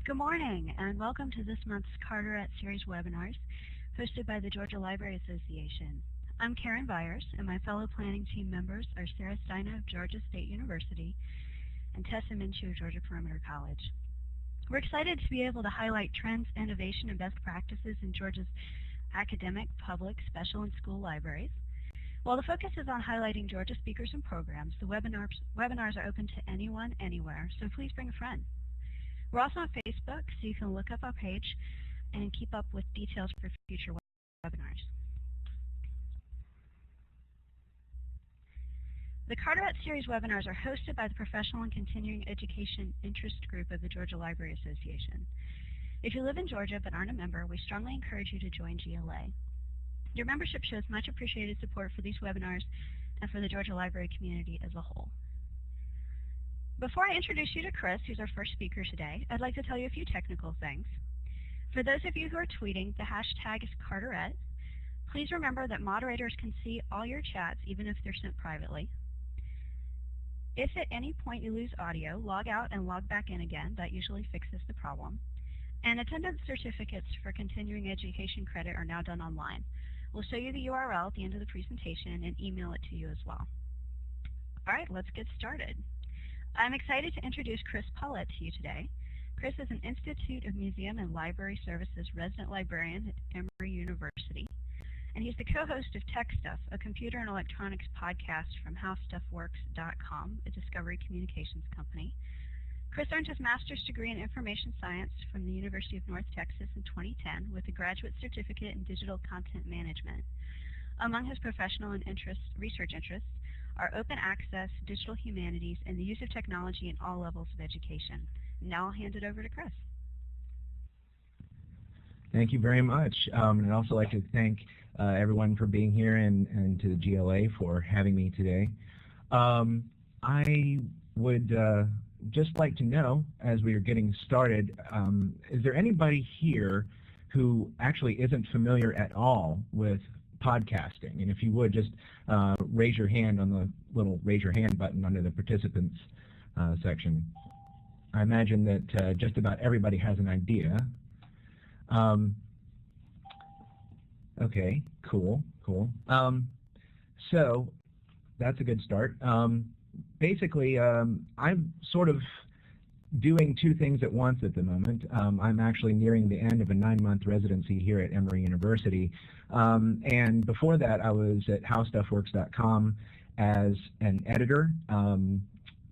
Good morning, and welcome to this month's Carterette series webinars hosted by the Georgia Library Association. I'm Karen Byers, and my fellow planning team members are Sarah Steiner of Georgia State University and Tessa Minshew of Georgia Perimeter College. We're excited to be able to highlight trends, innovation, and best practices in Georgia's academic, public, special, and school libraries. While the focus is on highlighting Georgia speakers and programs, the webinars are open to anyone, anywhere, so please bring a friend. We're also on Facebook, so you can look up our page and keep up with details for future webinars. The Carterette series webinars are hosted by the Professional and Continuing Education Interest Group of the Georgia Library Association. If you live in Georgia but aren't a member, we strongly encourage you to join GLA. Your membership shows much appreciated support for these webinars and for the Georgia Library community as a whole. Before I introduce you to Chris, who's our first speaker today, I'd like to tell you a few technical things. For those of you who are tweeting, the hashtag is Carterette. Please remember that moderators can see all your chats, even if they're sent privately. If at any point you lose audio, log out and log back in again. That usually fixes the problem. And attendance certificates for continuing education credit are now done online. We'll show you the URL at the end of the presentation and email it to you as well. All right, let's get started. I'm excited to introduce Chris Pollette to you today. Chris is an Institute of Museum and Library Services resident librarian at Emory University, and he's the co-host of Tech Stuff, a computer and electronics podcast from HowStuffWorks.com, a Discovery Communications company. Chris earned his master's degree in information science from the University of North Texas in 2010 with a graduate certificate in digital content management. Among his professional and research interests are open access, digital humanities, and the use of technology in all levels of education. Now I'll hand it over to Chris. Thank you very much. And I'd also like to thank everyone for being here and to the GLA for having me today. I would just like to know, as we are getting started, is there anybody here who actually isn't familiar at all with podcasting? And if you would, just raise your hand on the little raise your hand button under the participants section. I imagine that just about everybody has an idea. Okay, cool. So that's a good start. Basically, I'm sort of doing two things at once at the moment. I'm actually nearing the end of a 9-month residency here at Emory University. And before that, I was at HowStuffWorks.com as an editor.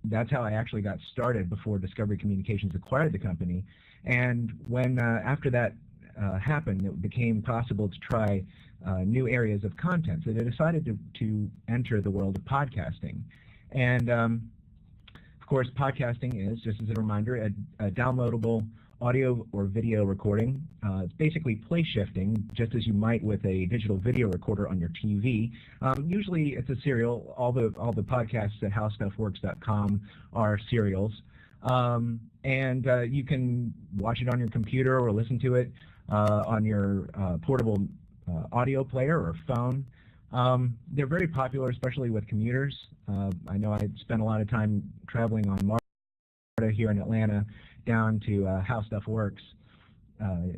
That's how I actually got started before Discovery Communications acquired the company. And when after that happened, it became possible to try new areas of content. So they decided to enter the world of podcasting. And of course, podcasting is, just as a reminder, a downloadable audio or video recording. It's basically place shifting, just as you might with a digital video recorder on your TV. Usually it's a serial. All the podcasts at HowStuffWorks.com are serials. And you can watch it on your computer or listen to it on your portable audio player or phone. They're very popular, especially with commuters. I know I spent a lot of time traveling on MARTA here in Atlanta down to How Stuff Works,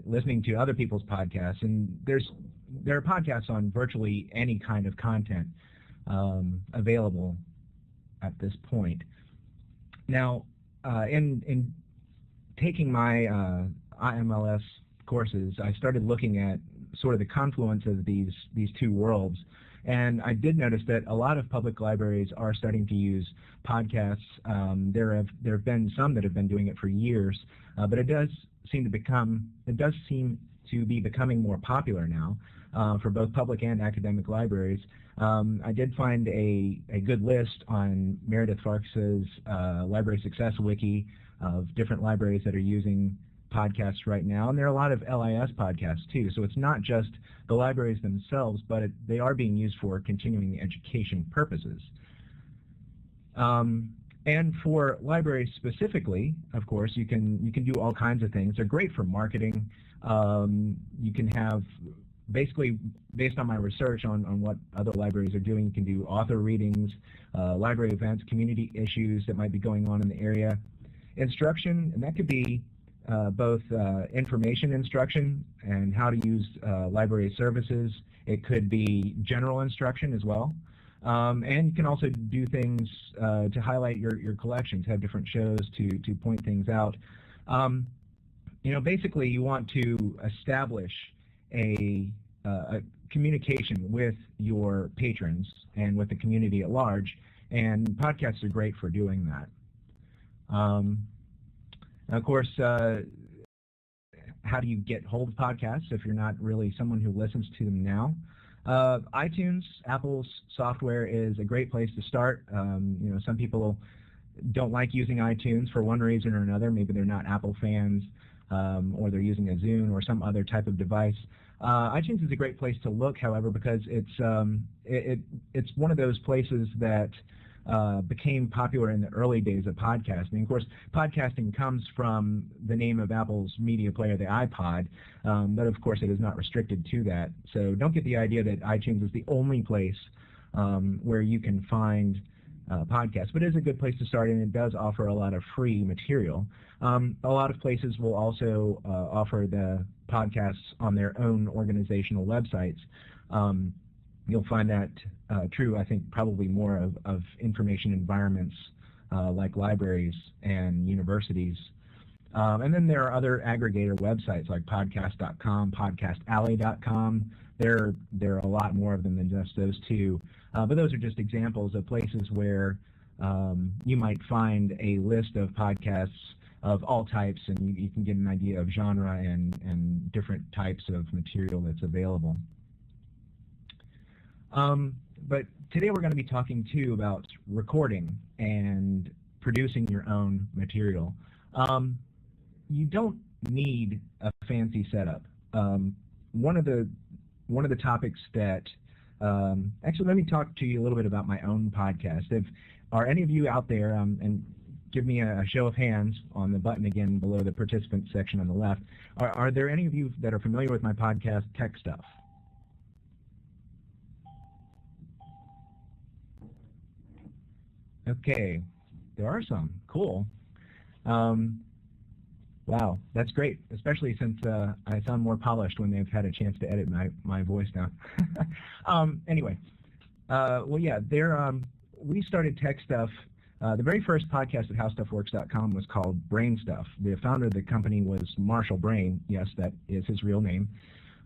listening to other people's podcasts. And there are podcasts on virtually any kind of content available at this point. Now, in taking my IMLS courses, I started looking at sort of the confluence of these two worlds, and I did notice that a lot of public libraries are starting to use podcasts. There have been some that have been doing it for years, but it does seem to be becoming more popular now for both public and academic libraries. I did find a good list on Meredith Farks's Library Success Wiki of different libraries that are using podcasts right now, and there are a lot of LIS podcasts too, so it's not just the libraries themselves, but they are being used for continuing education purposes. And for libraries specifically, of course, you can do all kinds of things. They're great for marketing. You can have, basically, based on my research on what other libraries are doing, you can do author readings, library events, community issues that might be going on in the area. Instruction, and that could be both information instruction and how to use library services. It could be general instruction as well. And you can also do things to highlight your collections, have different shows to point things out. Basically you want to establish a communication with your patrons and with the community at large, and podcasts are great for doing that. Of course, how do you get hold of podcasts if you're not really someone who listens to them now? iTunes, Apple's software, is a great place to start. Some people don't like using iTunes for one reason or another. Maybe they're not Apple fans, or they're using a Zune or some other type of device. iTunes is a great place to look, however, because it's one of those places that became popular in the early days of podcasting. Of course, podcasting comes from the name of Apple's media player, the iPod, but of course it is not restricted to that. So don't get the idea that iTunes is the only place where you can find podcasts, but it is a good place to start, and it does offer a lot of free material. A lot of places will also offer the podcasts on their own organizational websites. You'll find that true, I think, probably more of information environments like libraries and universities. And then there are other aggregator websites like podcast.com, podcastalley.com. There are a lot more of them than just those two. But those are just examples of places where you might find a list of podcasts of all types, and you can get an idea of genre and different types of material that's available. But today we're going to be talking too about recording and producing your own material. You don't need a fancy setup. One of the topics that actually, let me talk to you a little bit about my own podcast. Are any of you out there, and give me a show of hands on the button again below the participant section on the left, are there any of you that are familiar with my podcast, Tech Stuff? Okay, there are some. Cool. Wow, that's great, especially since I sound more polished when they've had a chance to edit my voice down. Anyway, well, yeah, we started Tech Stuff. The very first podcast at HowStuffWorks.com was called Brain Stuff. The founder of the company was Marshall Brain. Yes, that is his real name.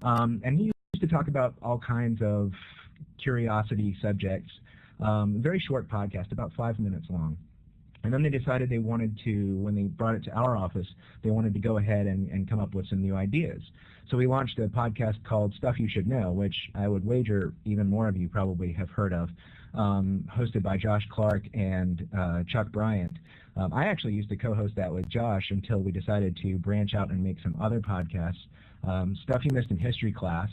And he used to talk about all kinds of curiosity subjects. Very short podcast, about 5 minutes long. And then they decided they wanted to, when they brought it to our office, they wanted to go ahead and come up with some new ideas. So we launched a podcast called Stuff You Should Know, which I would wager even more of you probably have heard of, hosted by Josh Clark and Chuck Bryant. I actually used to co-host that with Josh until we decided to branch out and make some other podcasts. Stuff You Missed in History Class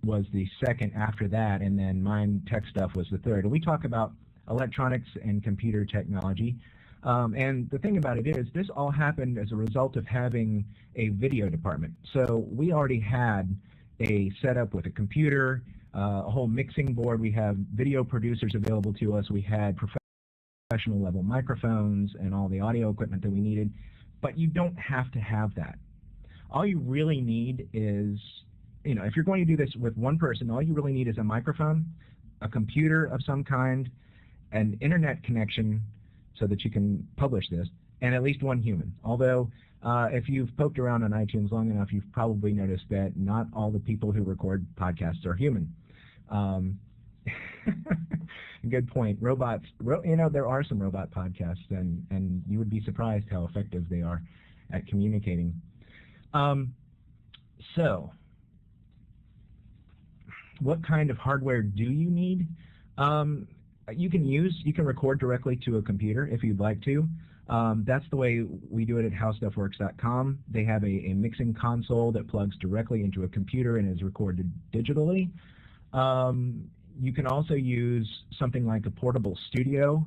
was the second after that, and then mine, Tech Stuff, was the third. And we talk about electronics and computer technology. And the thing about it is, this all happened as a result of having a video department. So we already had a setup with a computer, a whole mixing board. We have video producers available to us. We had professional level microphones and all the audio equipment that we needed. But you don't have to have that. All you really need is, if you're going to do this with one person, all you really need is a microphone, a computer of some kind, an internet connection so that you can publish this, and at least one human. Although, if you've poked around on iTunes long enough, you've probably noticed that not all the people who record podcasts are human. Good point. Robots, there are some robot podcasts, and you would be surprised how effective they are at communicating. So, what kind of hardware do you need? You can record directly to a computer if you'd like to. That's the way we do it at HowStuffWorks.com. They have a mixing console that plugs directly into a computer and is recorded digitally. You can also use something like a portable studio.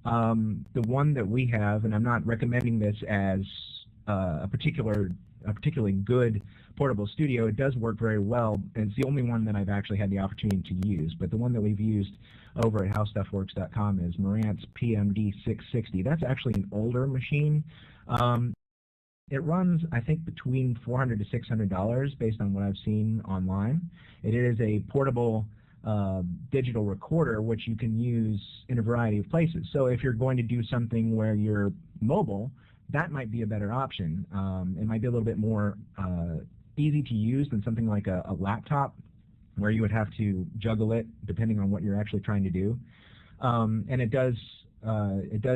The one that we have, and I'm not recommending this as a particularly good portable studio. It does work very well, and it's the only one that I've actually had the opportunity to use. But the one that we've used over at HowStuffWorks.com is Marantz PMD 660. That's actually an older machine. It runs, I think, between $400 to $600 based on what I've seen online. It is a portable digital recorder which you can use in a variety of places. So if you're going to do something where you're mobile, that might be a better option. It might be a little bit more easy to use than something like a laptop, where you would have to juggle it depending on what you're actually trying to do. And it does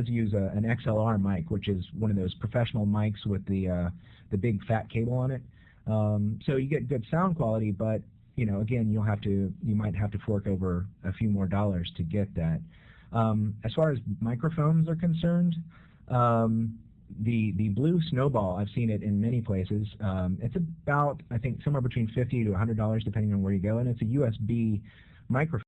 use an XLR mic, which is one of those professional mics with the big fat cable on it. So you get good sound quality, but again, you might have to fork over a few more dollars to get that. As far as microphones are concerned, the Blue Snowball, I've seen it in many places. It's about, I think, somewhere between $50 to $100 depending on where you go, and it's a USB microphone,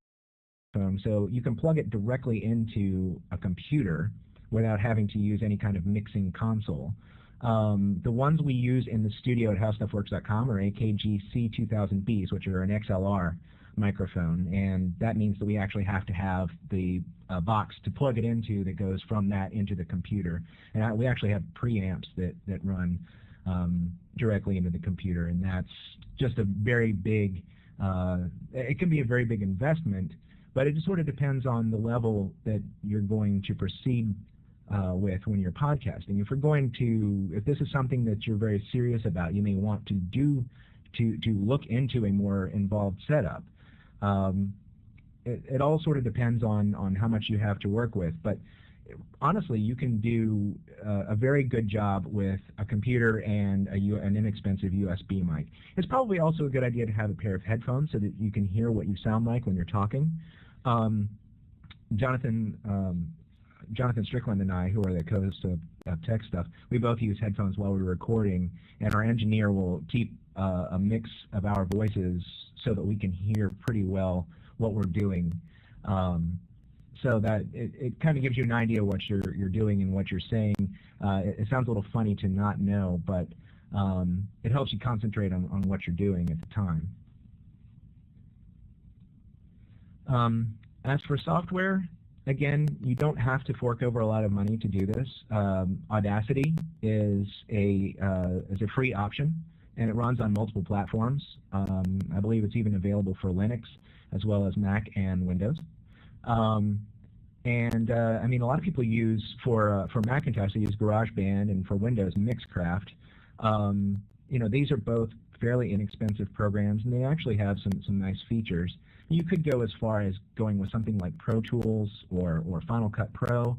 so you can plug it directly into a computer without having to use any kind of mixing console. The ones we use in the studio at HowStuffWorks.com are AKG C2000Bs, which are an XLR microphone, and that means that we actually have to have the box to plug it into that goes from that into the computer. And we actually have preamps that run directly into the computer, and that's just a very big, it can be a very big investment, but it just sort of depends on the level that you're going to proceed with when you're podcasting. If this is something that you're very serious about, you may want to look into a more involved setup. It all sort of depends on how much you have to work with, but honestly, you can do a very good job with a computer and an inexpensive USB mic. It's probably also a good idea to have a pair of headphones so that you can hear what you sound like when you're talking. Jonathan Strickland and I, who are the co-hosts of Tech Stuff, we both use headphones while we're recording, and our engineer will keep a mix of our voices so that we can hear pretty well what we're doing. So that it kind of gives you an idea of what you're doing and what you're saying. It sounds a little funny to not know, but it helps you concentrate on what you're doing at the time. As for software, again, you don't have to fork over a lot of money to do this. Audacity is a free option, and it runs on multiple platforms. I believe it's even available for Linux as well as Mac and Windows. I mean, a lot of people use for Macintosh, they use GarageBand, and for Windows, Mixcraft. These are both fairly inexpensive programs, and they actually have some nice features. You could go as far as going with something like Pro Tools or Final Cut Pro.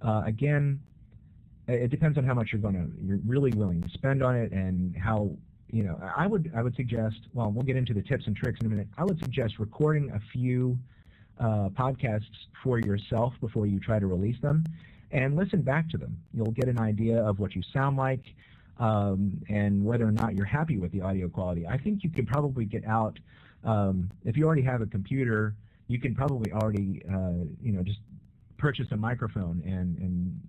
Again, it depends on how much you're really willing to spend on it, and how, I would suggest, well, we'll get into the tips and tricks in a minute. I would suggest recording a few podcasts for yourself before you try to release them, and listen back to them. You'll get an idea of what you sound like, and whether or not you're happy with the audio quality. I think you could probably get out, if you already have a computer, you can probably already, just purchase a microphone and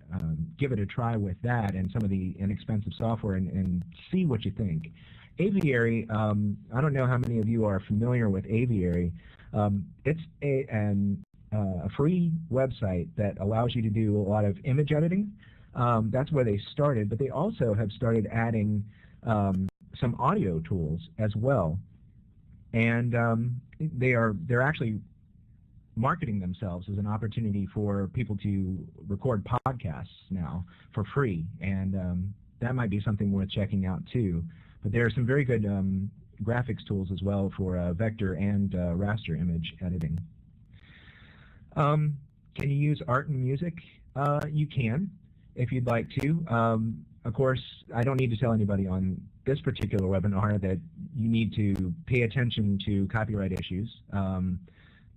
give it a try with that and some of the inexpensive software and see what you think. Aviary, I don't know how many of you are familiar with Aviary. It's a free website that allows you to do a lot of image editing. That's where they started, but they also have started adding some audio tools as well, and they're actually marketing themselves as an opportunity for people to record podcasts now for free, and that might be something worth checking out too. But there are some very good graphics tools as well for vector and raster image editing. Can you use art and music? You can, if you'd like to. Of course, I don't need to tell anybody on this particular webinar that you need to pay attention to copyright issues.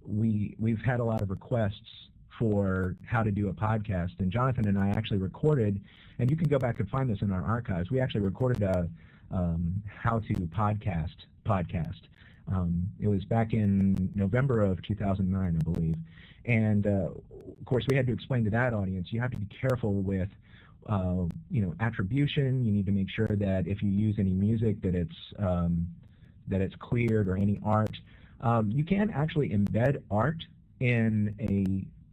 We've had a lot of requests for how to do a podcast, and Jonathan and I actually recorded, and you can go back and find this in our archives. We actually recorded a how to podcast. It was back in November of 2009, I believe. And of course, we had to explain to that audience, you have to be careful with attribution. You need to make sure that if you use any music that it's cleared, or any art. You can actually embed art in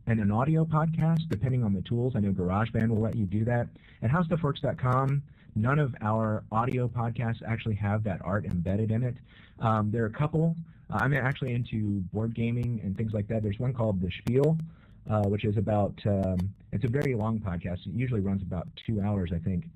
an audio podcast, depending on the tools. I know GarageBand will let you do that. At HowStuffWorks.com, None of our audio podcasts actually have that art embedded in it. There are a couple. I'm actually into board gaming and things like that. There's one called The Spiel, which is about, it's a very long podcast. It usually runs about 2 hours, I think.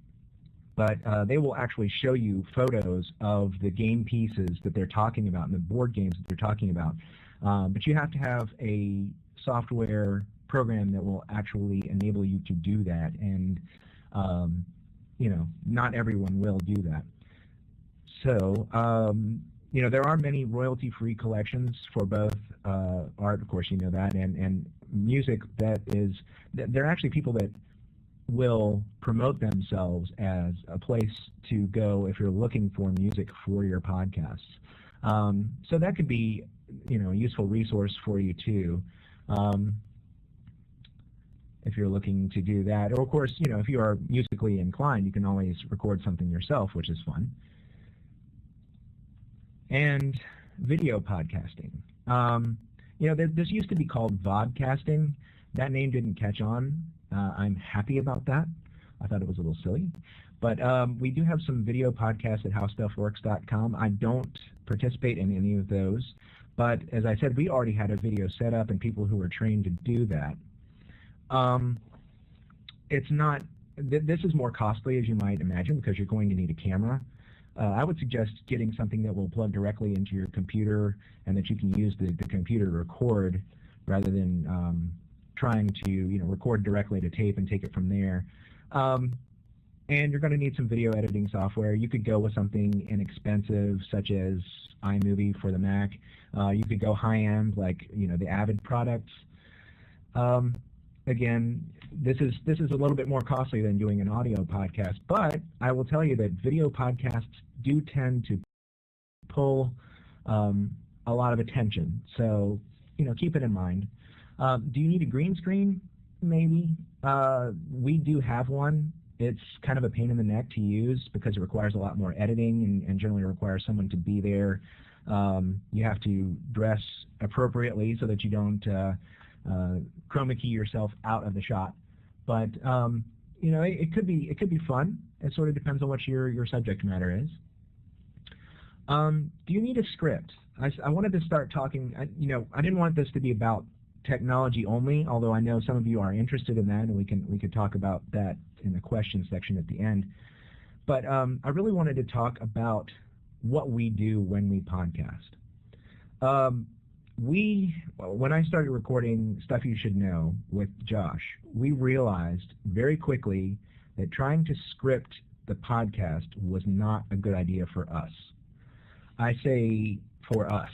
But they will actually show you photos of the game pieces that they're talking about and the board games that they're talking about. But you have to have a software program that will actually enable you to do that, and not everyone will do that. So there are many royalty-free collections for both art, of course you know that, and music. There are actually people that will promote themselves as a place to go if you're looking for music for your podcasts. So that could be a useful resource for you too. If you're looking to do that. Or of course, if you are musically inclined, you can always record something yourself, which is fun. And video podcasting. This used to be called vodcasting. That name didn't catch on. I'm happy about that. I thought it was a little silly. But we do have some video podcasts at howstuffworks.com. I don't participate in any of those. But as I said, we already had a video set up and people who were trained to do that. This is more costly, as you might imagine, because you're going to need a camera. I would suggest getting something that will plug directly into your computer and that you can use the computer to record rather than trying to record directly to tape and take it from there. And you're going to need some video editing software. You could go with something inexpensive such as iMovie for the Mac. You could go high-end like the Avid products. Again, this is a little bit more costly than doing an audio podcast, but I will tell you that video podcasts do tend to pull a lot of attention. So, keep it in mind. Do you need a green screen? Maybe. We do have one. It's kind of a pain in the neck to use because it requires a lot more editing and generally requires someone to be there. You have to dress appropriately so that you don't chroma key yourself out of the shot. But it could be fun. It sort of depends on what your subject matter is. Do you need a script? I wanted to start talking. I didn't want this to be about technology only, although I know some of you are interested in that, and we could talk about that in the question section at the end. But I really wanted to talk about what we do when we podcast. When I started recording Stuff You Should Know with Josh, we realized very quickly that trying to script the podcast was not a good idea for us. I say for us.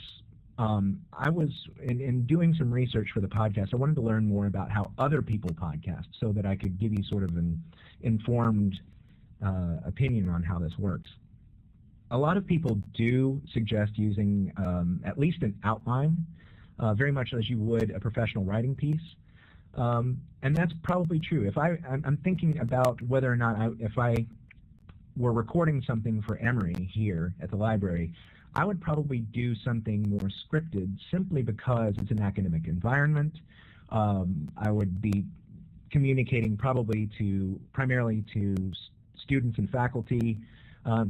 I was, in doing some research for the podcast, I wanted to learn more about how other people podcast so that I could give you sort of an informed opinion on how this works. A lot of people do suggest using at least an outline, very much as you would a professional writing piece. And that's probably true. I'm thinking about whether or not if I were recording something for Emory here at the library, I would probably do something more scripted simply because it's an academic environment. I would be communicating primarily to students and faculty.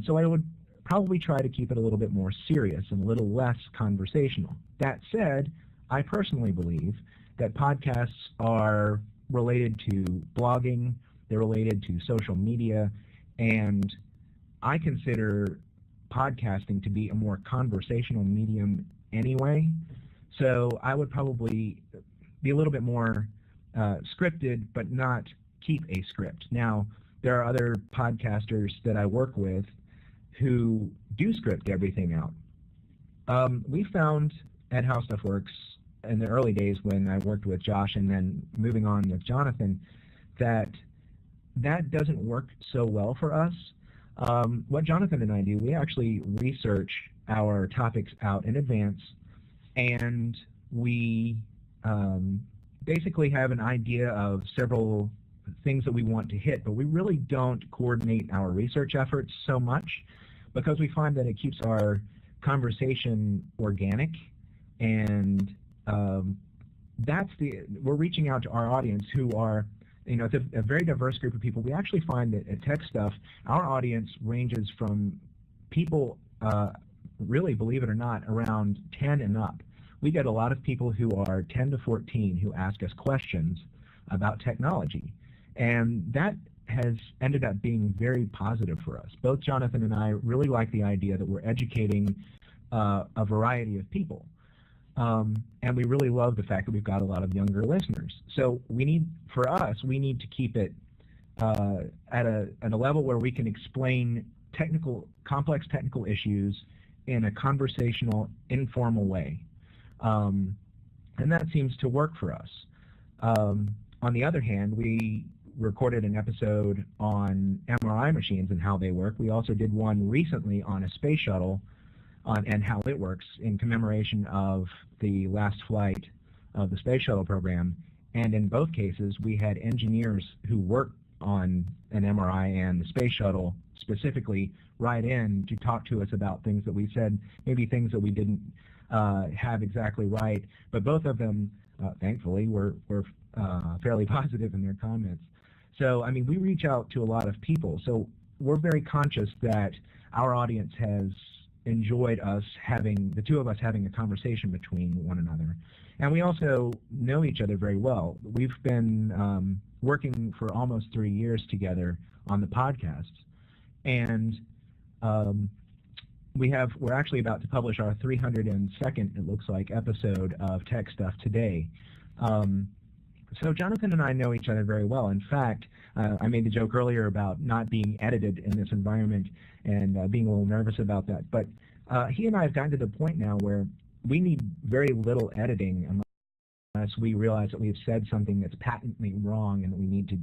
So I would probably try to keep it a little bit more serious and a little less conversational. That said, I personally believe that podcasts are related to blogging, they're related to social media, and I consider podcasting to be a more conversational medium anyway. So I would probably be a little bit more scripted, but not keep a script. Now, there are other podcasters that I work with who do script everything out. We found at How Stuff Works in the early days when I worked with Josh and then moving on with Jonathan that doesn't work so well for us. What Jonathan and I do, we actually research our topics out in advance, and we basically have an idea of several things that we want to hit, but we really don't coordinate our research efforts so much because we find that it keeps our conversation organic, and we're reaching out to our audience who are it's a very diverse group of people. We actually find that at Tech Stuff, our audience ranges from people, really, believe it or not, around 10 and up. We get a lot of people who are 10 to 14 who ask us questions about technology, and that has ended up being very positive for us. Both Jonathan and I really like the idea that we're educating a variety of people. And we really love the fact that we've got a lot of younger listeners. So we need to keep it at a level where we can explain complex technical issues in a conversational, informal way. And that seems to work for us. On the other hand, we recorded an episode on MRI machines and how they work. We also did one recently on a space shuttle and how it works in commemoration of the last flight of the space shuttle program. And in both cases, we had engineers who worked on an MRI and the space shuttle specifically write in to talk to us about things that we said, maybe things that we didn't have exactly right. But both of them, thankfully, were fairly positive in their comments. So, I mean, we reach out to a lot of people. So we're very conscious that our audience has enjoyed the two of us having a conversation between one another. And we also know each other very well. We've been working for almost 3 years together on the podcasts. And we're actually about to publish our 302nd, it looks like, episode of Tech Stuff today. So Jonathan and I know each other very well. In fact, I made the joke earlier about not being edited in this environment and being a little nervous about that. But he and I have gotten to the point now where we need very little editing unless we realize that we've said something that's patently wrong and that we need to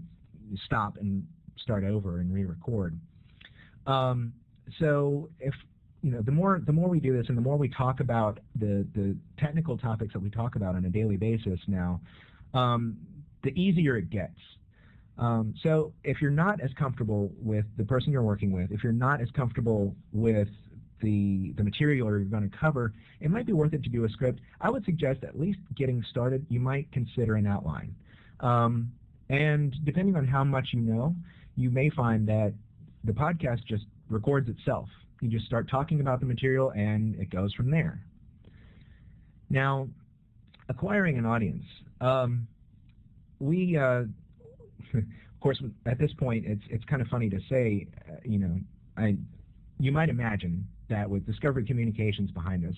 stop and start over and re-record. So if the more we do this and the more we talk about the technical topics that we talk about on a daily basis now, the easier it gets. So if you're not as comfortable with the person you're working with, if you're not as comfortable with the material you're going to cover, it might be worth it to do a script. I would suggest at least getting started, you might consider an outline. And depending on how much you know, you may find that the podcast just records itself. You just start talking about the material and it goes from there. Now, acquiring an audience. Of course, at this point, it's kind of funny to say, you might imagine that with Discovery Communications behind us,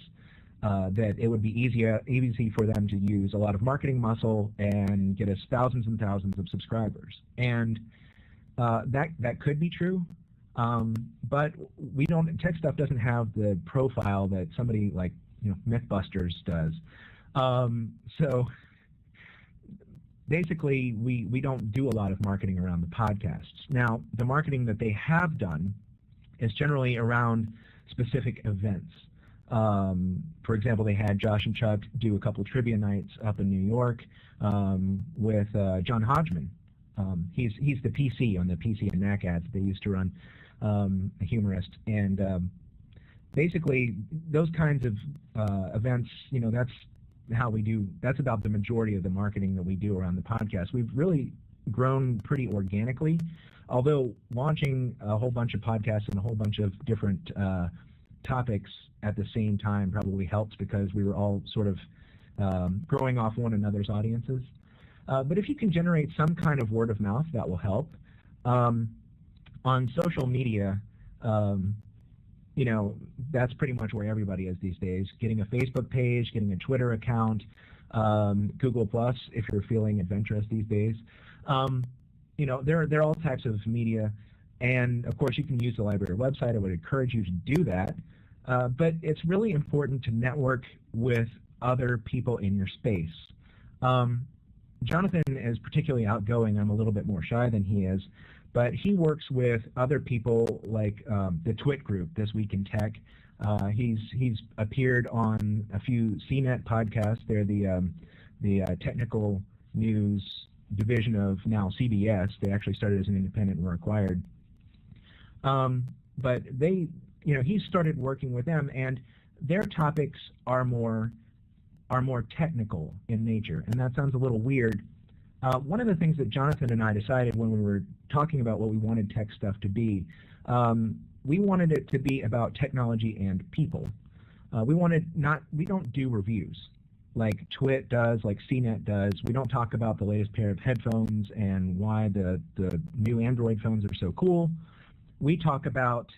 that it would be easy for them to use a lot of marketing muscle and get us thousands and thousands of subscribers. And that could be true, but Tech Stuff doesn't have the profile that somebody like Mythbusters does. So basically, we don't do a lot of marketing around the podcasts. Now, the marketing that they have done is generally around specific events. For example, they had Josh and Chuck do a couple trivia nights up in New York with John Hodgman. He's the PC on the PC and Mac ads they used to run, a humorist. And basically, those kinds of events, that's about the majority of the marketing that we do around the podcast. We've really grown pretty organically, although launching a whole bunch of podcasts and a whole bunch of different topics at the same time probably helps because we were all sort of growing off one another's audiences. But if you can generate some kind of word of mouth, that will help. On social media, that's pretty much where everybody is these days. Getting a Facebook page, getting a Twitter account, Google Plus, if you're feeling adventurous these days. There are all types of media, and of course you can use the library website. I would encourage you to do that. But it's really important to network with other people in your space. Jonathan is particularly outgoing. I'm a little bit more shy than he is. But he works with other people like the Twit group, This Week in Tech. He's appeared on a few CNET podcasts. They're the technical news division of now CBS. They actually started as an independent and were acquired. But he started working with them, and their topics are more technical in nature. And that sounds a little weird, One of the things that Jonathan and I decided when we were talking about what we wanted tech stuff to be, we wanted it to be about technology and people. We don't do reviews like Twit does, like CNET does. We don't talk about the latest pair of headphones and why the new Android phones are so cool. We talk about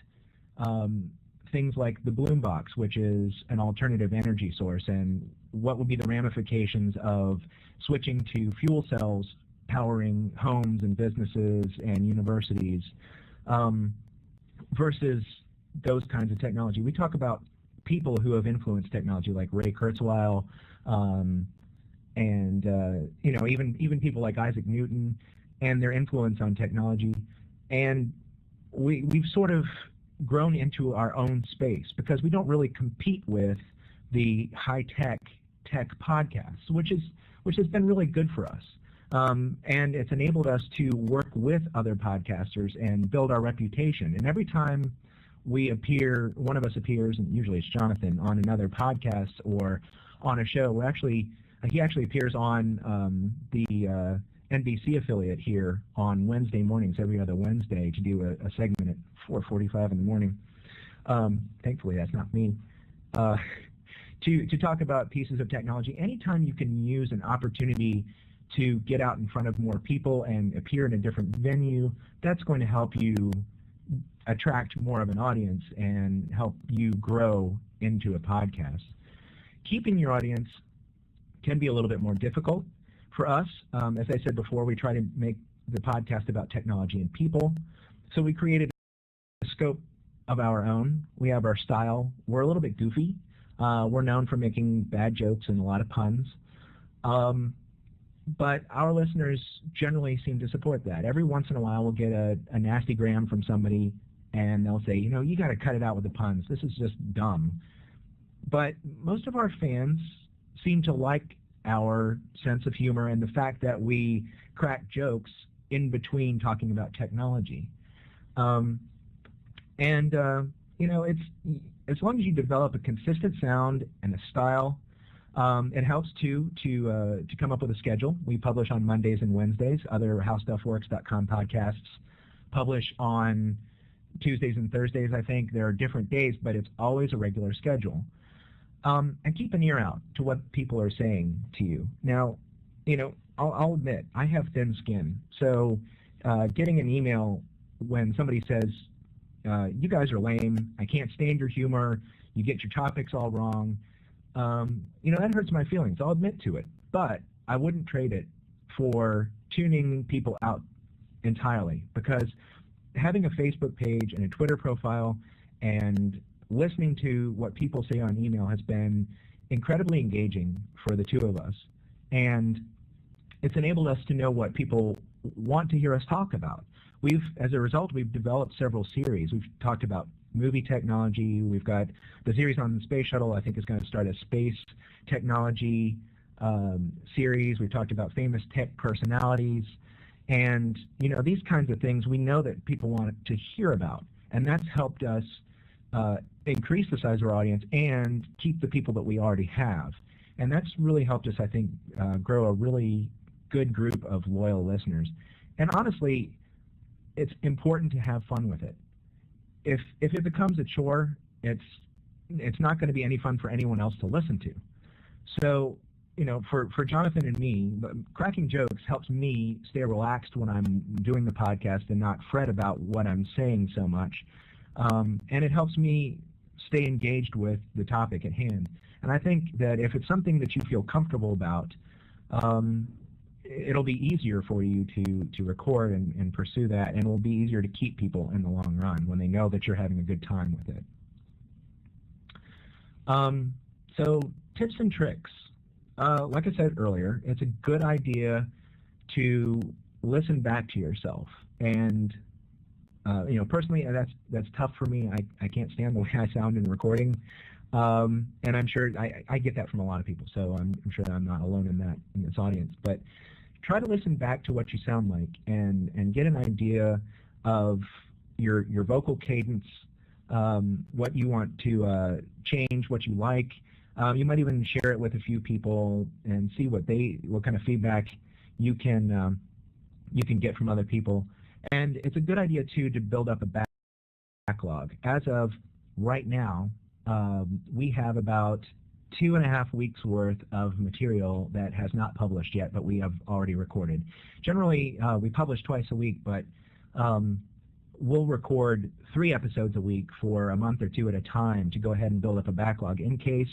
things like the Bloombox, which is an alternative energy source, and what would be the ramifications of switching to fuel cells powering homes and businesses and universities versus those kinds of technology. We talk about people who have influenced technology, like Ray Kurzweil, and even people like Isaac Newton and their influence on technology. And we've sort of grown into our own space because we don't really compete with the high-tech podcasts, which has been really good for us. And it's enabled us to work with other podcasters and build our reputation. And every time we appear, one of us appears, and usually it's Jonathan, on another podcast or on a show. He actually appears on the NBC affiliate here on Wednesday mornings, every other Wednesday, to do a segment at 4:45 in the morning. Thankfully, that's not me. To talk about pieces of technology. Anytime you can use an opportunity to get out in front of more people and appear in a different venue, that's going to help you attract more of an audience and help you grow into a podcast. Keeping your audience can be a little bit more difficult for us. As I said before, we try to make the podcast about technology and people. So we created a scope of our own. We have our style. We're a little bit goofy. We're known for making bad jokes and a lot of puns. But our listeners generally seem to support that. Every once in a while we'll get a nasty gram from somebody and they'll say, you got to cut it out with the puns. This is just dumb. But most of our fans seem to like our sense of humor and the fact that we crack jokes in between talking about technology. It's as long as you develop a consistent sound and a style, it helps to come up with a schedule. We publish on Mondays and Wednesdays. Other HowStuffWorks.com podcasts publish on Tuesdays and Thursdays, I think. There are different days, but it's always a regular schedule. And keep an ear out to what people are saying to you. Now, I'll admit, I have thin skin. So getting an email when somebody says, you guys are lame, I can't stand your humor, you get your topics all wrong, that hurts my feelings. I'll admit to it. But I wouldn't trade it for tuning people out entirely, because having a Facebook page and a Twitter profile and listening to what people say on email has been incredibly engaging for the two of us. And it's enabled us to know what people want to hear us talk about. As a result, we've developed several series. We've talked about movie technology. We've got the series on the space shuttle, I think, is going to start a space technology series. We've talked about famous tech personalities. And, these kinds of things we know that people want to hear about. And that's helped us increase the size of our audience and keep the people that we already have. And that's really helped us, I think, grow a really good group of loyal listeners. And honestly, it's important to have fun with it. If it becomes a chore, it's not going to be any fun for anyone else to listen to. So, for Jonathan and me, cracking jokes helps me stay relaxed when I'm doing the podcast and not fret about what I'm saying so much. And it helps me stay engaged with the topic at hand. And I think that if it's something that you feel comfortable about, it'll be easier for you to record and pursue that, and it'll be easier to keep people in the long run when they know that you're having a good time with it. So tips and tricks. Like I said earlier, it's a good idea to listen back to yourself. And personally, that's tough for me. I can't stand the way I sound in recording. And I'm sure I get that from a lot of people, so I'm sure that I'm not alone in this audience. But try to listen back to what you sound like and get an idea of your vocal cadence, what you want to change, what you like. You might even share it with a few people and see what kind of feedback you can get from other people. And it's a good idea, too, to build up a backlog. As of right now, we have about 2.5 weeks worth of material that has not published yet, but we have already recorded. Generally, we publish twice a week, but we'll record 3 episodes a week for a month or 2 at a time to go ahead and build up a backlog in case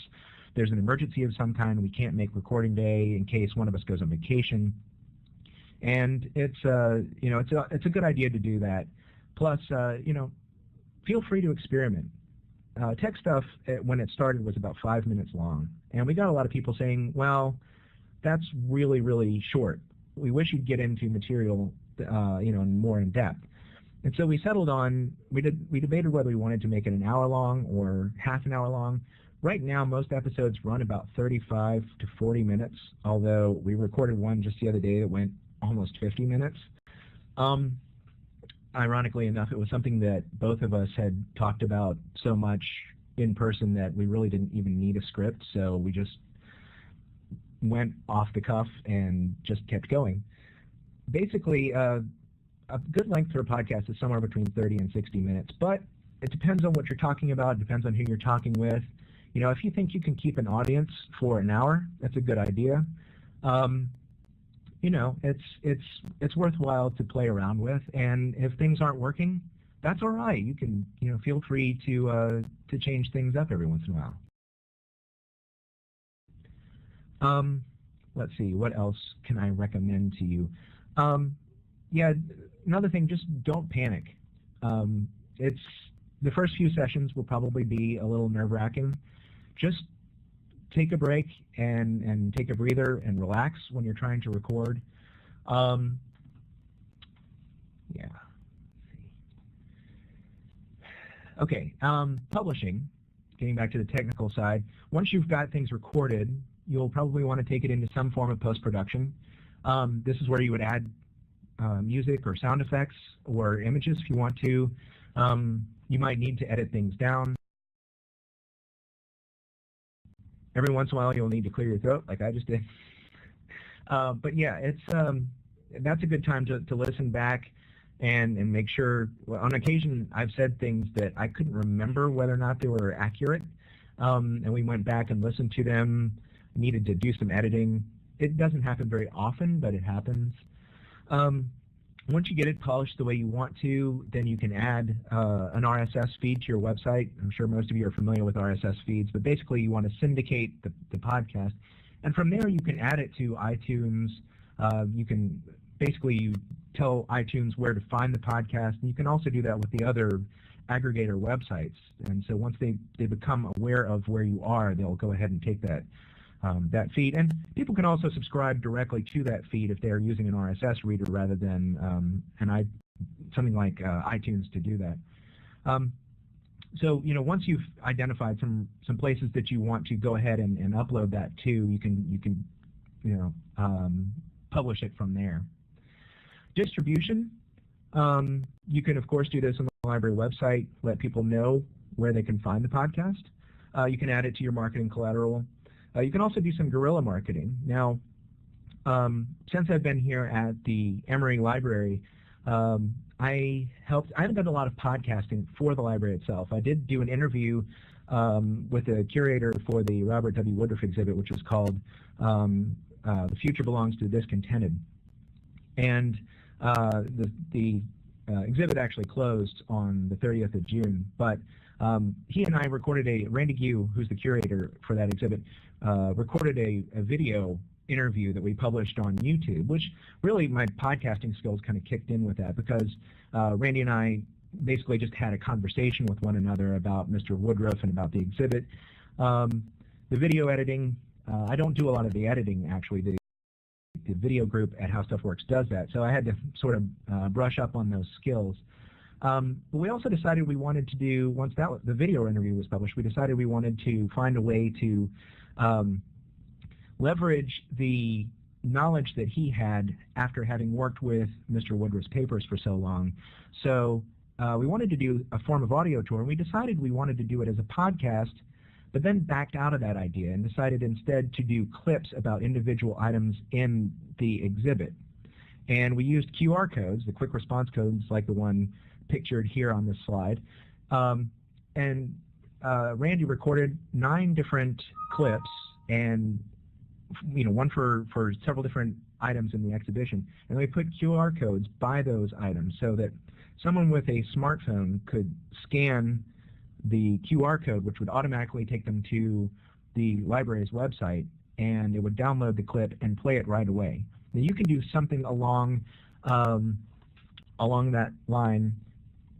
there's an emergency of some kind, we can't make recording day, in case one of us goes on vacation. And it's a good idea to do that. Plus, feel free to experiment. Tech stuff, when it started, was about 5 minutes long, and we got a lot of people saying, well, that's really, really short. We wish you'd get into material, more in depth. And so we settled on, we debated whether we wanted to make it an hour long or half an hour long. Right now, most episodes run about 35 to 40 minutes, although we recorded one just the other day that went almost 50 minutes. Ironically enough, it was something that both of us had talked about so much in person that we really didn't even need a script, so we just went off the cuff and just kept going. Basically, a good length for a podcast is somewhere between 30 and 60 minutes, but it depends on what you're talking about, it depends on who you're talking with. If you think you can keep an audience for an hour, that's a good idea. It's worthwhile to play around with, and if things aren't working, that's all right. You can, feel free to change things up every once in a while. Let's see, what else can I recommend to you? Another thing, just don't panic. The first few sessions will probably be a little nerve-wracking. Just take a break and take a breather and relax when you're trying to record. Okay, publishing, getting back to the technical side, once you've got things recorded, you'll probably want to take it into some form of post-production. This is where you would add music or sound effects or images if you want to. You might need to edit things down. Every once in a while, you'll need to clear your throat, like I just did. But yeah, that's a good time to listen back and make sure. Well, on occasion, I've said things that I couldn't remember whether or not they were accurate, and we went back and listened to them. Needed to do some editing. It doesn't happen very often, but it happens. Once you get it polished the way you want to, then you can add an RSS feed to your website. I'm sure most of you are familiar with RSS feeds, but basically you want to syndicate the podcast. And from there you can add it to iTunes. You can basically tell iTunes where to find the podcast, and you can also do that with the other aggregator websites. And so once they become aware of where you are, they'll go ahead and take that feed. And people can also subscribe directly to that feed if they're using an RSS reader rather than something like iTunes to do that. So once you've identified some places that you want to go ahead and upload that to, you can publish it from there. Distribution, you can of course do this on the library website. Let people know where they can find the podcast. You can add it to your marketing collateral. You can also do some guerrilla marketing. Now, since I've been here at the Emory Library, I haven't done a lot of podcasting for the library itself. I did do an interview with the curator for the Robert W. Woodruff exhibit, which was called The Future Belongs to the Discontented. And the exhibit actually closed on the 30th of June, but he and I recorded Randy Gue, who's the curator for that exhibit, recorded a video interview that we published on YouTube, which really my podcasting skills kind of kicked in with that, because Randy and I basically just had a conversation with one another about Mr. Woodruff and about the exhibit. The video editing, I don't do a lot of the editing, actually. The video group at How Stuff Works does that, so I had to sort of brush up on those skills. But we also decided we wanted to do, once the video interview was published, we decided we wanted to find a way to leverage the knowledge that he had after having worked with Mr. Woodruff's papers for so long. So we wanted to do a form of audio tour, and we decided we wanted to do it as a podcast but then backed out of that idea and decided instead to do clips about individual items in the exhibit. And we used QR codes, the quick response codes like the one pictured here on this slide. Randy recorded 9 different clips, and one for several different items in the exhibition. And we put QR codes by those items so that someone with a smartphone could scan the QR code, which would automatically take them to the library's website, and it would download the clip and play it right away. Now you can do something along that line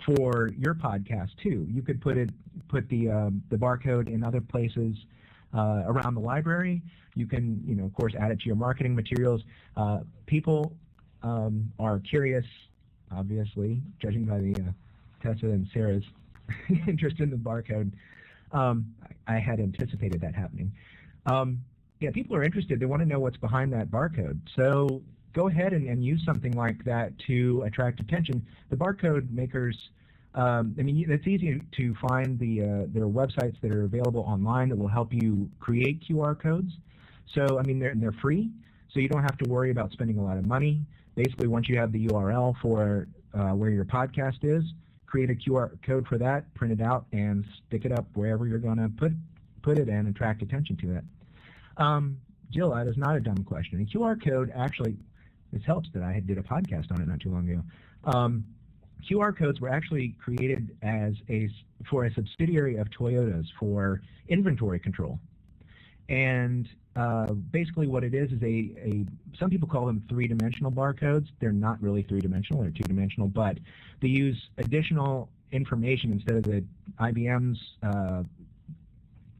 for your podcast too. You could put the barcode in other places around the library. You can, of course, add it to your marketing materials. People are curious, obviously, judging by the Tessa and Sarah's interest in the barcode. I had anticipated that happening. Yeah, people are interested. They want to know what's behind that barcode. So go ahead and use something like that to attract attention. The barcode makers, it's easy to find their websites that are available online that will help you create QR codes. So, they're free, so you don't have to worry about spending a lot of money. Basically, once you have the URL for where your podcast is, create a QR code for that, print it out, and stick it up wherever you're going to put it and attract attention to it. Jill, that is not a dumb question. A QR code actually, this helps that I did a podcast on it not too long ago. QR codes were actually created for a subsidiary of Toyota's for inventory control. And basically what it is some people call them three-dimensional barcodes. They're not really three-dimensional, they're two-dimensional, but they use additional information instead of the IBM's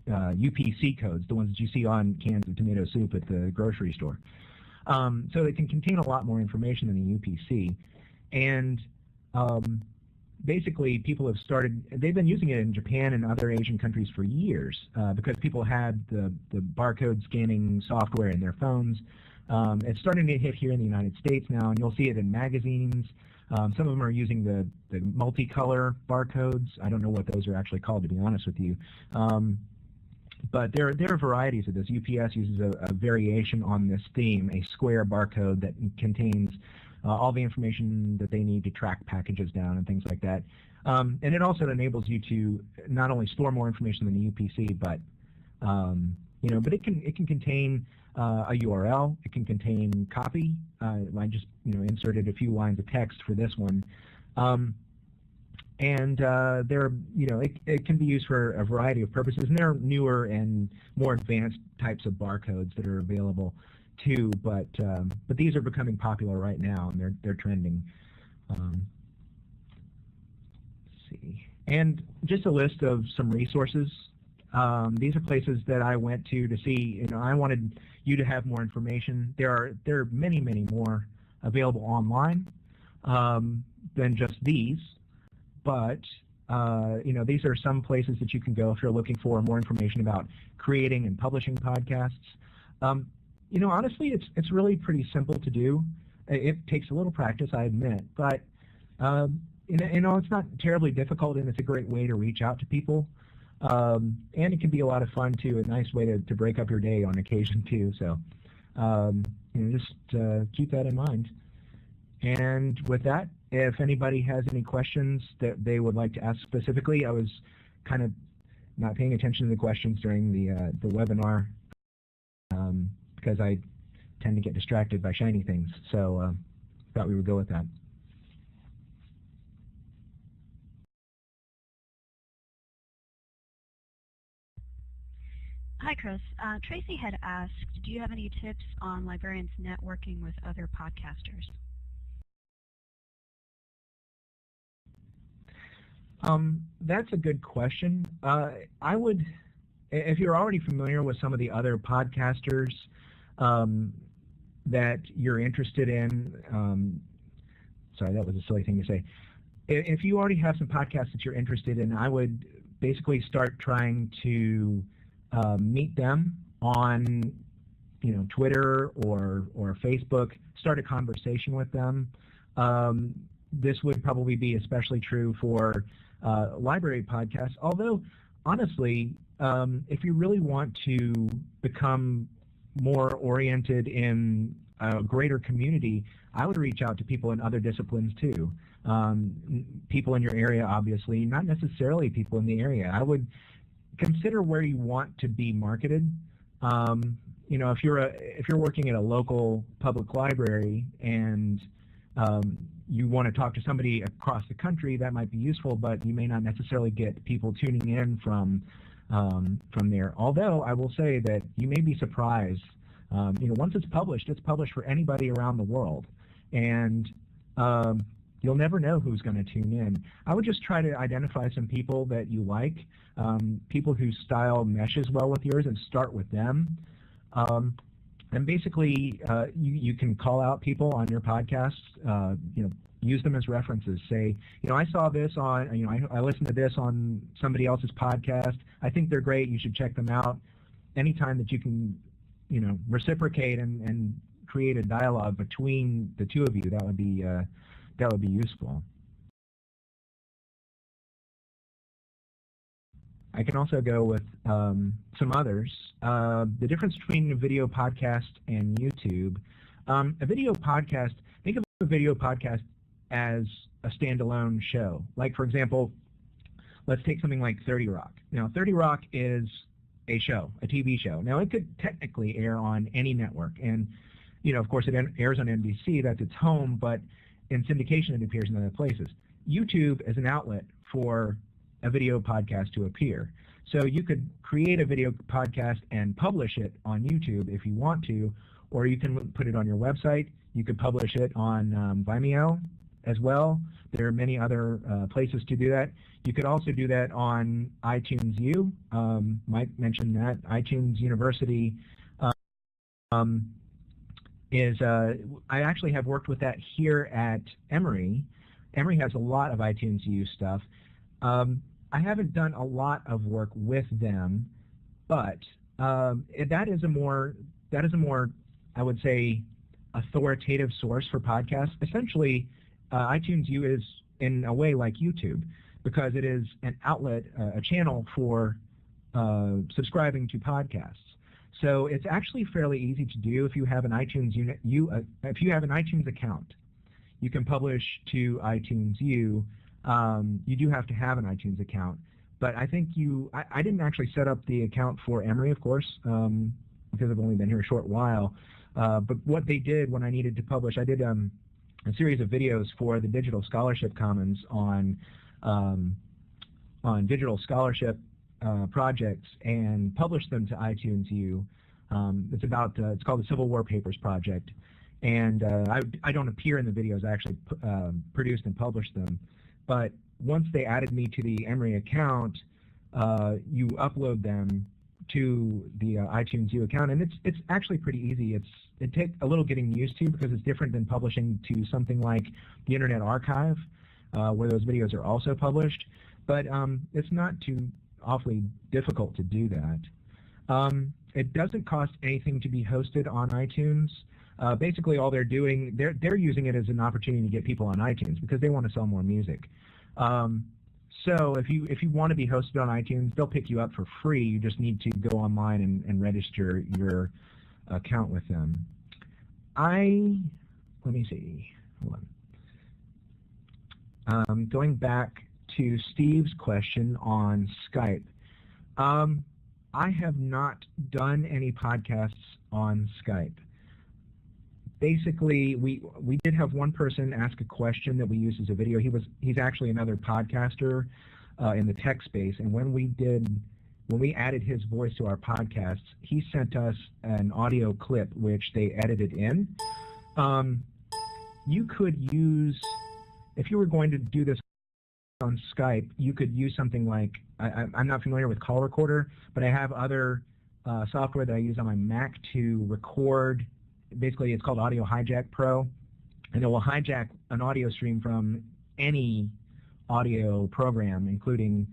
UPC codes, the ones that you see on cans of tomato soup at the grocery store. So it can contain a lot more information than the UPC. And basically people they've been using it in Japan and other Asian countries for years because people had the barcode scanning software in their phones. It's starting to hit here in the United States now, and you'll see it in magazines. Some of them are using the multicolor barcodes. I don't know what those are actually called, to be honest with you. But there are varieties of this. UPS uses a variation on this theme, a square barcode that contains all the information that they need to track packages down and things like that. And it also enables you to not only store more information than the UPC, but but it can contain a URL. It can contain copy. I just inserted a few lines of text for this one. And it can be used for a variety of purposes, and there are newer and more advanced types of barcodes that are available too. But these are becoming popular right now, and they're trending. Let's see, and just a list of some resources. These are places that I went to see. I wanted you to have more information. There are many more available online than just these. But these are some places that you can go if you're looking for more information about creating and publishing podcasts. Honestly, it's really pretty simple to do. It takes a little practice, I admit, but it's not terribly difficult, and it's a great way to reach out to people. And it can be a lot of fun too, a nice way to break up your day on occasion too. So just keep that in mind. And with that, if anybody has any questions that they would like to ask specifically, I was kind of not paying attention to the questions during the webinar because I tend to get distracted by shiny things. So thought we would go with that. Hi, Chris. Tracy had asked, do you have any tips on librarians networking with other podcasters? That's a good question. I would, if you're already familiar with some of the other podcasters that you're interested in, sorry, that was a silly thing to say. If you already have some podcasts that you're interested in, I would basically start trying to meet them on, Twitter or Facebook. Start a conversation with them. This would probably be especially true for library podcasts, although honestly, if you really want to become more oriented in a greater community, I would reach out to people in other disciplines too. People in your area, obviously, not necessarily people in the area. I would consider where you want to be marketed. You know, if you're working at a local public library and you want to talk to somebody across the country, that might be useful, but you may not necessarily get people tuning in from there. Although I will say that you may be surprised. You know, once it's published for anybody around the world, and you'll never know who's going to tune in. I would just try to identify some people that you like, people whose style meshes well with yours, and start with them. And basically, you can call out people on your podcasts. You know, use them as references. Say, you know, I saw this on, you know, I listened to this on somebody else's podcast. I think they're great. You should check them out. Anytime that you can, you know, reciprocate and create a dialogue between the two of you, that would be useful. I can also go with some others. The difference between a video podcast and YouTube. A video podcast, think of a video podcast as a standalone show. Like, for example, let's take something like 30 Rock. Now, 30 Rock is a show, a TV show. Now, it could technically air on any network. And, you know, of course, it airs on NBC. That's its home. But in syndication, it appears in other places. YouTube is an outlet for a video podcast to appear. So you could create a video podcast and publish it on YouTube if you want to, or you can put it on your website. You could publish it on Vimeo as well. There are many other places to do that. You could also do that on iTunes U. Mike mentioned that. iTunes University is, I actually have worked with that here at Emory. Emory has a lot of iTunes U stuff. I haven't done a lot of work with them, but that is a more, I would say, authoritative source for podcasts. Essentially, iTunes U is in a way like YouTube, because it is an outlet, a channel for subscribing to podcasts. So it's actually fairly easy to do if you have an iTunes if you have an iTunes account. You can publish to iTunes U. You do have to have an iTunes account, but I think I didn't actually set up the account for Emory, of course, because I've only been here a short while. But what they did when I needed to publish, I did a series of videos for the Digital Scholarship Commons on digital scholarship projects and published them to iTunes U. It's called the Civil War Papers Project, and I don't appear in the videos. I actually produced and published them. But once they added me to the Emory account, you upload them to the iTunes U account, and it's actually pretty easy. It takes a little getting used to, because it's different than publishing to something like the Internet Archive, where those videos are also published. But it's not too awfully difficult to do that. It doesn't cost anything to be hosted on iTunes. Basically, all they're doing, they're using it as an opportunity to get people on iTunes because they want to sell more music. So if you want to be hosted on iTunes, they'll pick you up for free. You just need to go online and register your account with them. Let me see. Hold on. Going back to Steve's question on Skype. I have not done any podcasts on Skype. Basically, we did have one person ask a question that we used as a video. He's actually another podcaster in the tech space, and when we added his voice to our podcasts, he sent us an audio clip which they edited in. You could use, if you were going to do this on Skype, you could use something like, I'm not familiar with Call Recorder, but I have other software that I use on my Mac to record. Basically, it's called Audio Hijack Pro, and it will hijack an audio stream from any audio program, including,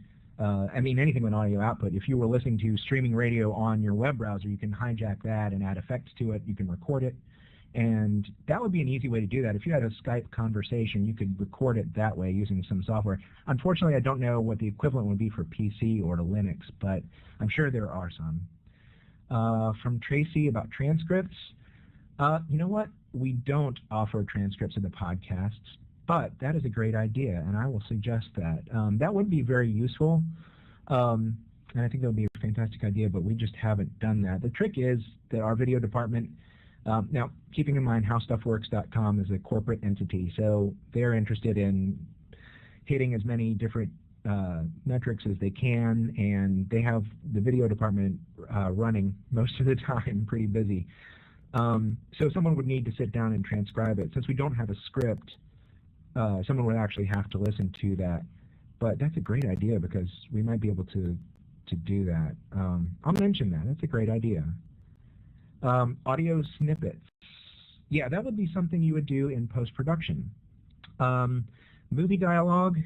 anything with audio output. If you were listening to streaming radio on your web browser, you can hijack that and add effects to it. You can record it, And that would be an easy way to do that. If you had a Skype conversation, you could record it that way using some software. Unfortunately, I don't know what the equivalent would be for PC or to Linux, but I'm sure there are some. From Tracy about transcripts. You know what? We don't offer transcripts of the podcasts, but that is a great idea, and I will suggest that. That would be very useful, and I think that would be a fantastic idea, but we just haven't done that. The trick is that our video department, now keeping in mind howstuffworks.com is a corporate entity, so they're interested in hitting as many different metrics as they can, and they have the video department running most of the time, pretty busy. So someone would need to sit down and transcribe it. Since we don't have a script, someone would actually have to listen to that. But that's a great idea because we might be able to do that. I'll mention that. That's a great idea. Audio snippets. Yeah, that would be something you would do in post-production. Movie dialogue,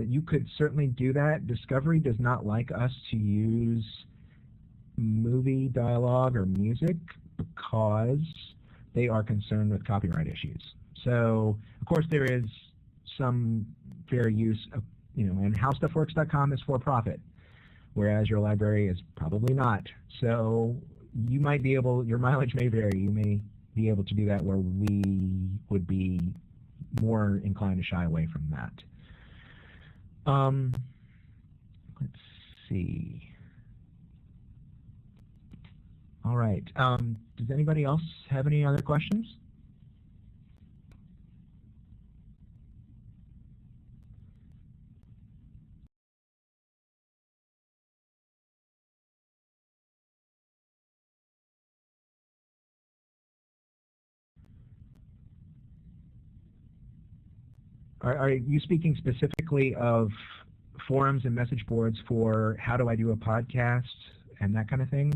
you could certainly do that. Discovery does not like us to use movie dialogue or music because they are concerned with copyright issues. So, of course, there is some fair use of, and howstuffworks.com is for profit, whereas your library is probably not. So you might be able, your mileage may vary. You may be able to do that where we would be more inclined to shy away from that. Let's see. All right. Does anybody else have any other questions? Are you speaking specifically of forums and message boards for how do I do a podcast and that kind of thing?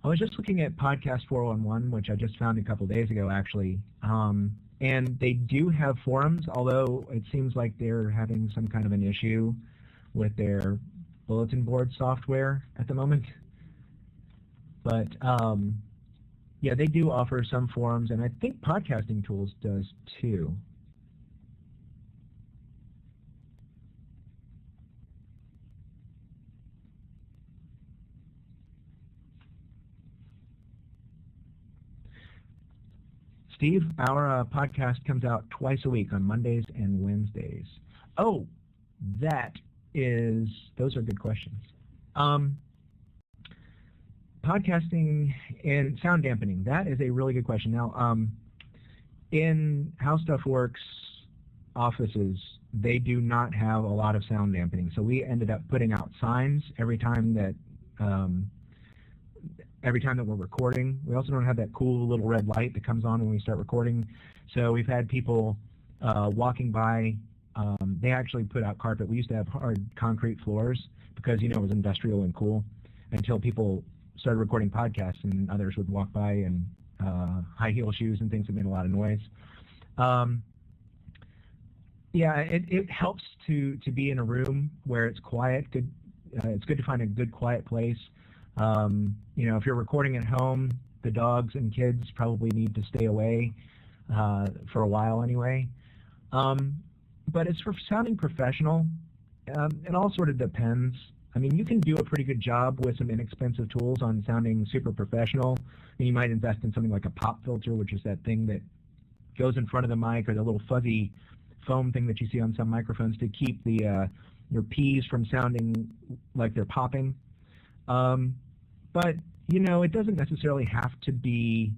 I was just looking at Podcast 411, which I just found a couple days ago, actually, and they do have forums, although it seems like they're having some kind of an issue with their bulletin board software at the moment. But, yeah, they do offer some forums, and I think Podcasting Tools does too. Steve, our podcast comes out twice a week on Mondays and Wednesdays. Oh, those are good questions. Podcasting and sound dampening, that is a really good question. Now, in How Stuff Works offices, they do not have a lot of sound dampening, so we ended up putting out signs every time that we're recording. We also don't have that cool little red light that comes on when we start recording. So we've had people walking by. They actually put out carpet. We used to have hard concrete floors because, it was industrial and cool until people started recording podcasts and others would walk by in high heel shoes and things that made a lot of noise. Yeah, it helps to be in a room where it's quiet. It's good to find a good quiet place. If you're recording at home, the dogs and kids probably need to stay away for a while anyway. But as for sounding professional, it all sort of depends. I mean, you can do a pretty good job with some inexpensive tools on sounding super professional. And you might invest in something like a pop filter, which is that thing that goes in front of the mic, or the little fuzzy foam thing that you see on some microphones to keep your P's from sounding like they're popping. But, it doesn't necessarily have to be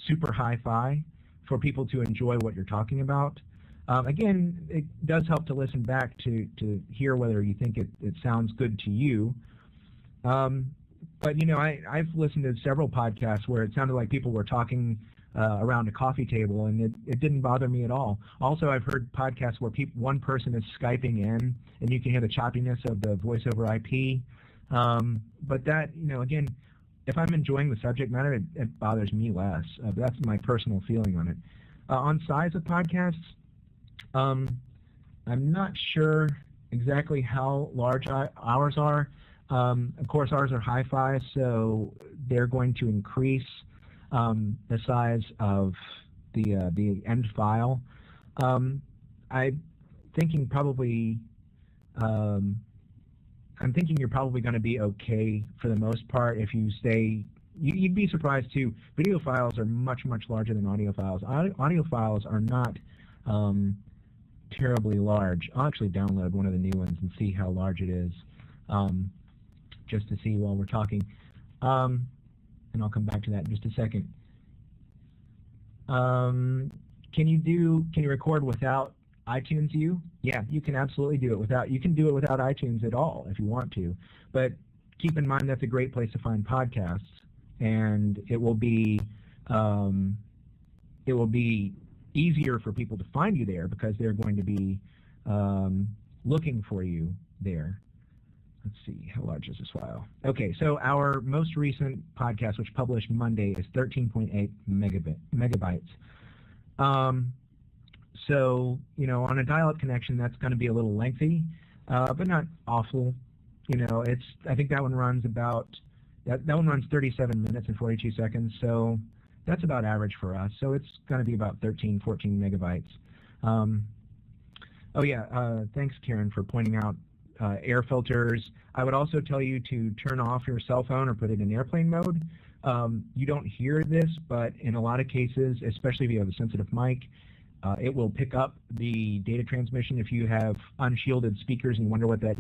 super hi-fi for people to enjoy what you're talking about. Again, it does help to listen back to hear whether you think it sounds good to you. But, I've listened to several podcasts where it sounded like people were talking around a coffee table, and it didn't bother me at all. Also, I've heard podcasts where one person is Skyping in, and you can hear the choppiness of the voice over IP. But that, again, if I'm enjoying the subject matter, it bothers me less. That's my personal feeling on it. On size of podcasts, I'm not sure exactly how large ours are. Of course, ours are hi-fi, so they're going to increase the size of the end file. I'm thinking you're probably going to be okay for the most part if you stay. You'd be surprised too. Video files are much, much larger than audio files. Audio files are not terribly large. I'll actually download one of the new ones and see how large it is, just to see while we're talking. And I'll come back to that in just a second. Can you record without iTunes U? Yeah, you can absolutely do it without. You can do it without iTunes at all if you want to. But keep in mind that's a great place to find podcasts, and it will be easier for people to find you there because they're going to be looking for you there. Let's see, how large is this file? Okay, so our most recent podcast, which published Monday, is 13.8 megabytes. So, on a dial-up connection, that's going to be a little lengthy, but not awful. I think that one runs that one runs 37 minutes and 42 seconds, so that's about average for us. So it's going to be about 13, 14 megabytes. Thanks, Karen, for pointing out air filters. I would also tell you to turn off your cell phone or put it in airplane mode. You don't hear this, but in a lot of cases, especially if you have a sensitive mic, it will pick up the data transmission. If you have unshielded speakers and you wonder what that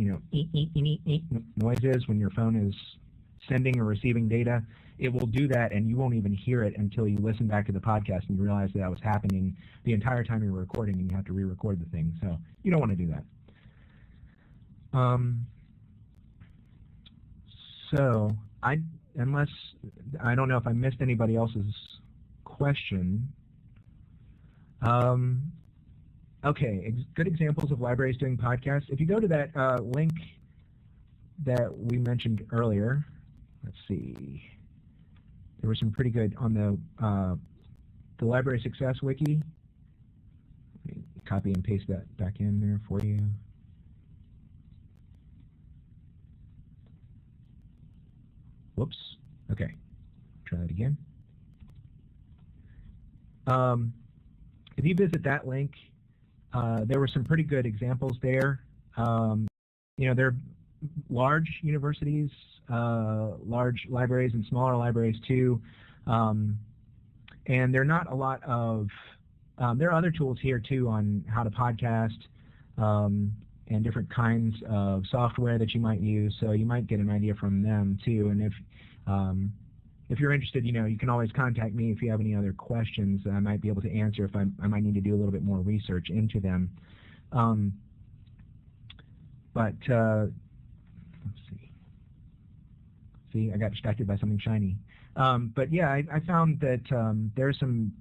noise is when your phone is sending or receiving data, it will do that, and you won't even hear it until you listen back to the podcast and you realize that was happening the entire time you were recording, and you have to re-record the thing. So you don't want to do that. So I don't know if I missed anybody else's question. Okay, good examples of libraries doing podcasts. If you go to that link that we mentioned earlier, let's see, there were some pretty good on the Library Success Wiki. Let me copy and paste that back in there for you. Whoops. Okay. Try that again. If you visit that link, there were some pretty good examples there. They're large universities, large libraries, and smaller libraries too. And there are not a lot of. There are other tools here too on how to podcast and different kinds of software that you might use. So you might get an idea from them too. And if you're interested, you can always contact me if you have any other questions that I might be able to answer if I might need to do a little bit more research into them. Let's see. See, I got distracted by something shiny. But yeah, I found that there are some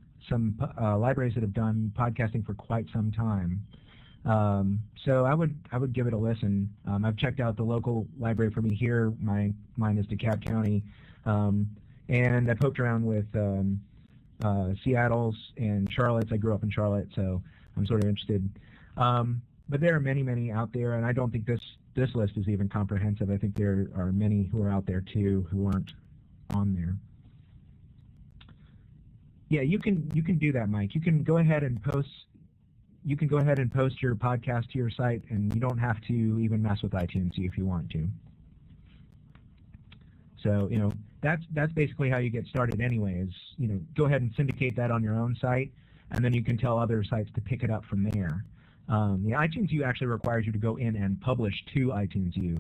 libraries that have done podcasting for quite some time. So I would give it a listen. I've checked out the local library for me here. Mine is DeKalb County. And I poked around with Seattle's and Charlotte's. I grew up in Charlotte, so I'm sort of interested. But there are many, many out there, and I don't think this list is even comprehensive. I think there are many who are out there too who aren't on there. Yeah, you can do that, Mike. You can go ahead and post. You can go ahead and post your podcast to your site, and you don't have to even mess with iTunes if you want to. So, that's basically how you get started anyway, is, go ahead and syndicate that on your own site, and then you can tell other sites to pick it up from there. The iTunes U actually requires you to go in and publish to iTunes U,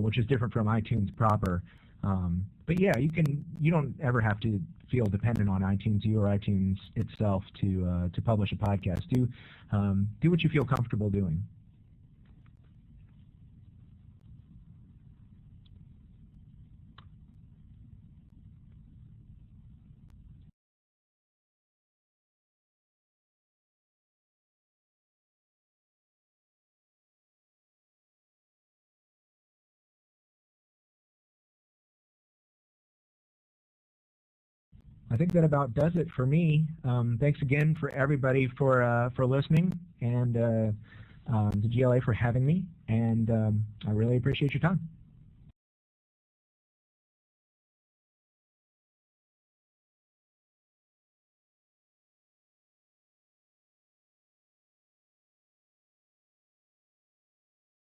which is different from iTunes proper. But yeah, you don't ever have to feel dependent on iTunes U or iTunes itself to publish a podcast. Do what you feel comfortable doing. I think that about does it for me. Thanks again for everybody for listening, and to GLA for having me, and I really appreciate your time.